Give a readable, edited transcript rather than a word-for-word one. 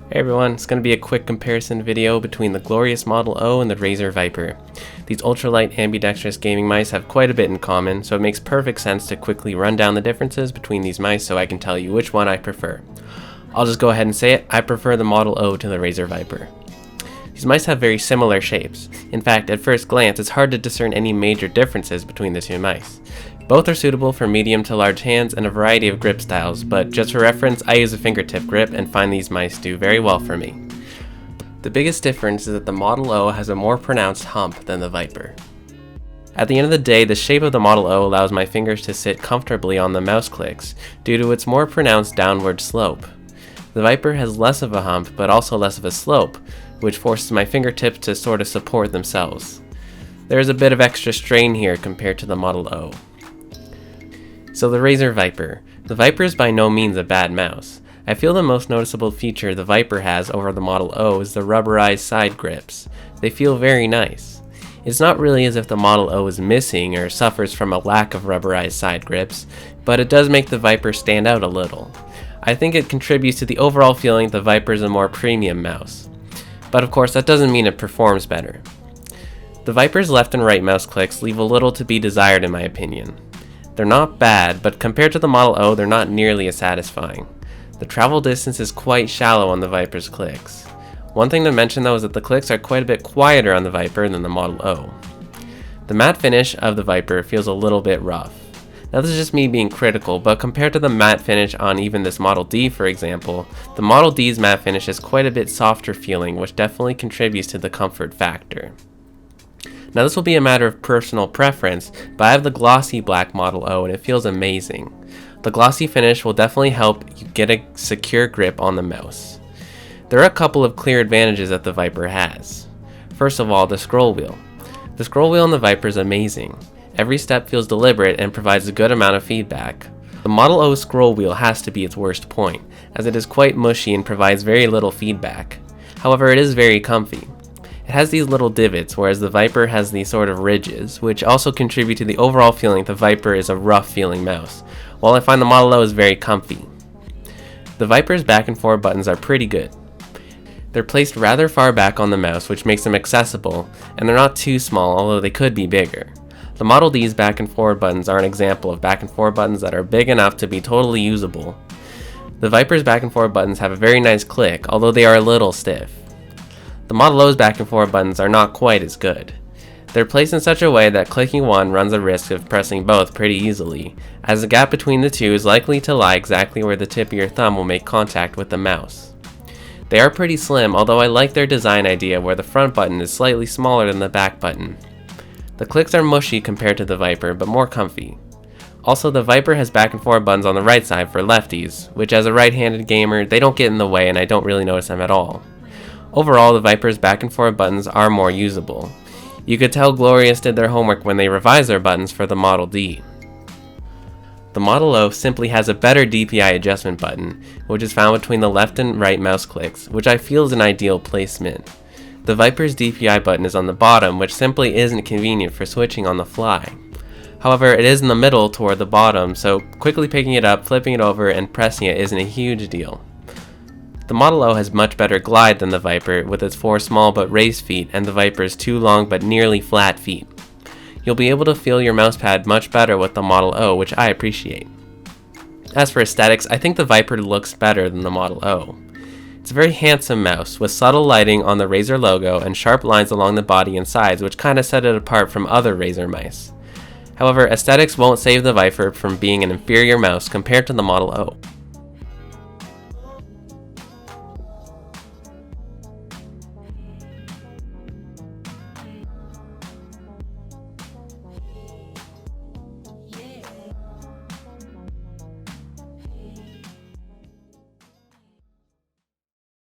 Hey everyone, it's going to be a quick comparison video between the glorious Model O and the Razer Viper. These ultralight ambidextrous gaming mice have quite a bit in common, so it makes perfect sense to quickly run down the differences between these mice so I can tell you which one I prefer. I'll just go ahead and say it, I prefer the Model O to the Razer Viper. These mice have very similar shapes. In fact, at first glance, it's hard to discern any major differences between the two mice. Both are suitable for medium to large hands and a variety of grip styles, but just for reference, I use a fingertip grip and find these mice do very well for me. The biggest difference is that the Model O has a more pronounced hump than the Viper. At the end of the day, the shape of the Model O allows my fingers to sit comfortably on the mouse clicks due to its more pronounced downward slope. The Viper has less of a hump, but also less of a slope, which forces my fingertips to sort of support themselves. There is a bit of extra strain here compared to the Model O. So the Razer Viper. The Viper is by no means a bad mouse. I feel the most noticeable feature the Viper has over the Model O is the rubberized side grips. They feel very nice. It's not really as if the Model O is missing or suffers from a lack of rubberized side grips, but it does make the Viper stand out a little. I think it contributes to the overall feeling the Viper is a more premium mouse. But of course that doesn't mean it performs better. The Viper's left and right mouse clicks leave a little to be desired in my opinion. They're not bad, but compared to the Model O, they're not nearly as satisfying. The travel distance is quite shallow on the Viper's clicks. One thing to mention though is that the clicks are quite a bit quieter on the Viper than the Model O. The matte finish of the Viper feels a little bit rough. Now this is just me being critical, but compared to the matte finish on even this Model D for example, the Model D's matte finish is quite a bit softer feeling, which definitely contributes to the comfort factor. Now this will be a matter of personal preference, but I have the glossy black Model O and it feels amazing. The glossy finish will definitely help you get a secure grip on the mouse. There are a couple of clear advantages that the Viper has. First of all, the scroll wheel. The scroll wheel on the Viper is amazing. Every step feels deliberate and provides a good amount of feedback. The Model O scroll wheel has to be its worst point, as it is quite mushy and provides very little feedback. However, it is very comfy. It has these little divots, whereas the Viper has these sort of ridges, which also contribute to the overall feeling the Viper is a rough feeling mouse, while I find the Model O is very comfy. The Viper's back and forward buttons are pretty good. They're placed rather far back on the mouse, which makes them accessible, and they're not too small, although they could be bigger. The Model D's back and forward buttons are an example of back and forward buttons that are big enough to be totally usable. The Viper's back and forward buttons have a very nice click, although they are a little stiff. The Model O's back and forward buttons are not quite as good. They're placed in such a way that clicking one runs a risk of pressing both pretty easily, as the gap between the two is likely to lie exactly where the tip of your thumb will make contact with the mouse. They are pretty slim, although I like their design idea where the front button is slightly smaller than the back button. The clicks are mushy compared to the Viper, but more comfy. Also, the Viper has back and forward buttons on the right side for lefties, which as a right-handed gamer, they don't get in the way and I don't really notice them at all. Overall, the Viper's back and forward buttons are more usable. You could tell Glorious did their homework when they revised their buttons for the Model D. The Model O simply has a better DPI adjustment button, which is found between the left and right mouse clicks, which I feel is an ideal placement. The Viper's DPI button is on the bottom, which simply isn't convenient for switching on the fly. However, it is in the middle toward the bottom, so quickly picking it up, flipping it over, and pressing it isn't a huge deal. The Model O has much better glide than the Viper, with its 4 small but raised feet and the Viper's 2 long but nearly flat feet. You'll be able to feel your mousepad much better with the Model O, which I appreciate. As for aesthetics, I think the Viper looks better than the Model O. It's a very handsome mouse, with subtle lighting on the Razer logo and sharp lines along the body and sides, which kinda set it apart from other Razer mice. However, aesthetics won't save the Viper from being an inferior mouse compared to the Model O.